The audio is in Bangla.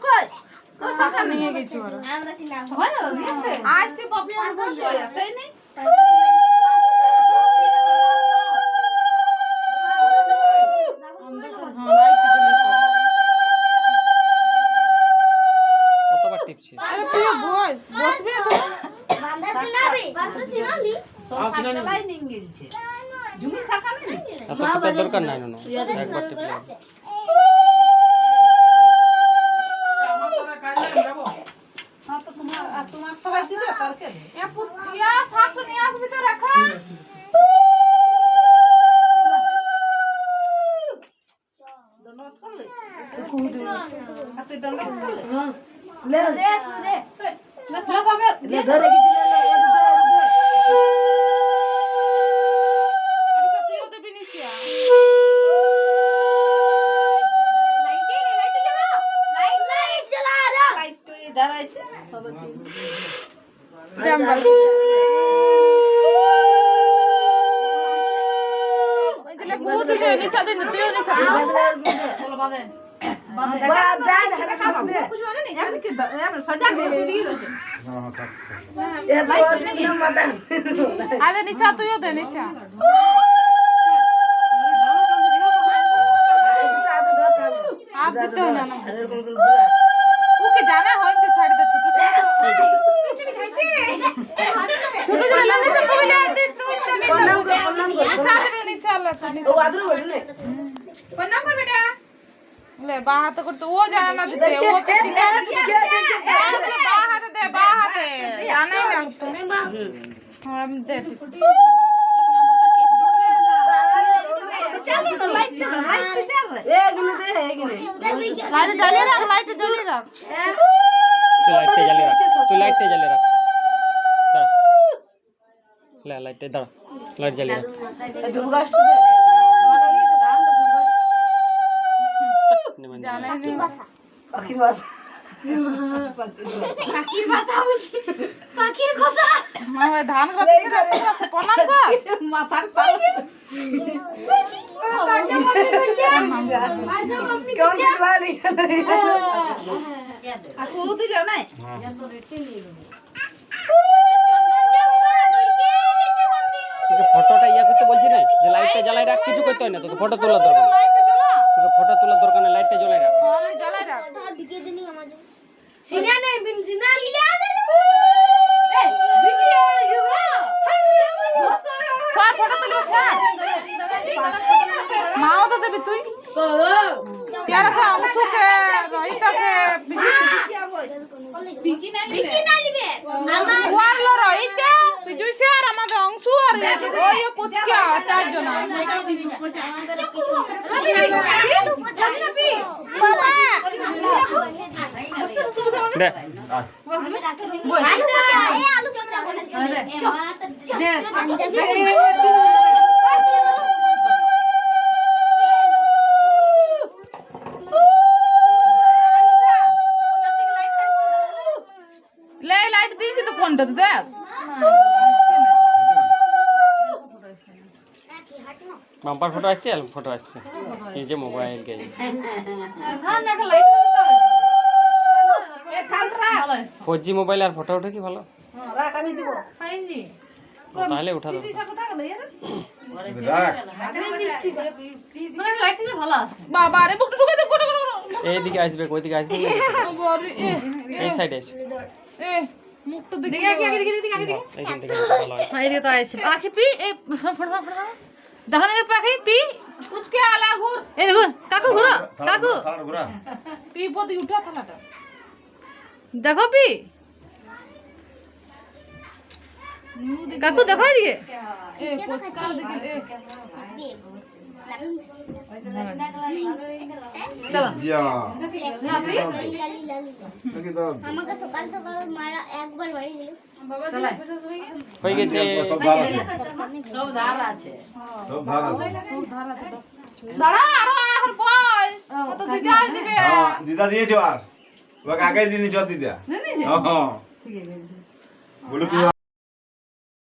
কই কই শাখা নিয়ে গেছি ওরা আমরা সিনা হয় নিয়েছে আজ সে কপি আর বল আছে নেই কতবার টিপছিস? আরে তুই বস বসবি তো বান্দা সিনাবি বান্দা সিনালি সব শাখালাই নিয়ে গেছে জুমি শাখা নেই এত টিপার দরকার নাই না একবার টিপলে हां तो तुम्हार सबाई दिबे करके ए पुतिया साथ নিয়ে আসবি তো রাখা দনত করলে কুদ হাতে দনত করলে हां ले दे तू दे बस लो बाबे ले धरे की ले ले अरे सब पियो दे बिनिसिया দাঁড়াইছে হবে কি জাম্বা ওইলে বহুত দিলে নিসা দিন তুইও নিসা বল বাদে বাদে বাদ যায় না খাবো কিছু মানে নেই এমন কি এমন সজা করে দিয়ে দিছে হ্যাঁ থাক এ তো দিন মাতা আরে নিসা তুইও দে নিসা आप देते हो ना अरे कौन कौन बुरा ओके जाना है से छाड़ दे छोटू छोटू जो लाने से को ले आते तू प्रणाम कर साथ में नहीं साला ओ आदरू बोल ले प्रणाम कर बेटा ले बाहर तो कर तो वो जाना ना देते वो तो बाहर दे जाना ही ना तुम्हें हम दे चलो ना लाइट चल ए गिने दे ए गिने लाइट जले रख तू लाइट जले रख ले लाइट इधर लाइट जले रख धूपगास्ट दे जाना ही नहीं आखिर भाषा आखिर भाषा बोलছি आखिर ভাষা মানে ধান গতে প্রণাম কর মাথার পাশে कौन वाली आपको दिलो নাই তোকে ফটোটা ইয়া করতে বলছি না যে লাইটটা জ্বালাই রাখ কিছু করতে হয় না তোকে ফটো তোলার দরকার তোকে ফটো তোলার দরকার না লাইটটা জ্বালাই রাখ জ্বালাই রাখ দিকে দিনি আমাদের সিনা নাই বিন সিনা লিলা এ ভিডিও ইউ সব ফটো তুলো ছাড় माओ तो देबी तुई यार का अंशु के रोहित के बिकी ना लिबे वार लो रोहित बिजू से আর আমাদের अंशु আর ওই পুচকিয়া চার জন দে ले लाइट दीची तो फोन तो देख বাম্পার ফটো আসছে আর ফটো আসছে এই যে মোবাইল কে না না লাইট দিতে হবে এ কালরা 4G মোবাইল আর ফটো ওঠে কি ভালো রাখ আমি দিব 5G তাহলে উঠা দাও মানে লাইট দিলে ভালো আছে বাবা আরে বুকটা ঢুকে দে কোটা এইদিকে আসবে ওইদিকে আসবে এই সাইডে এসো এ মুখটা দেখি আগে দেখি এইখান থেকে ভালো আসবে এই দিকে তো আইছে আখি পি এ ফড়া দেখো না পাখি পি कुछ के आला घुर ए घुर काकू घुरो काकू घुरा पी बोदी उठा था ना देखो पी काकू देखो दिए ए पोचका देखिए ए चलो জিয়া ना पी দেখি তো আমাকে সকাল সকাল মারা একবার বাড়ি দিল হয়ে গেছে সব ভালো আছে सब धार আছে সব ভালো আছে দাঁড়া আরো আর বল তো দিদা দিবে হ্যাঁ দিদা দিয়েছো আর ওকে আগে দিনই চল দিদা হ্যাঁ ঠিক আছে বলো কি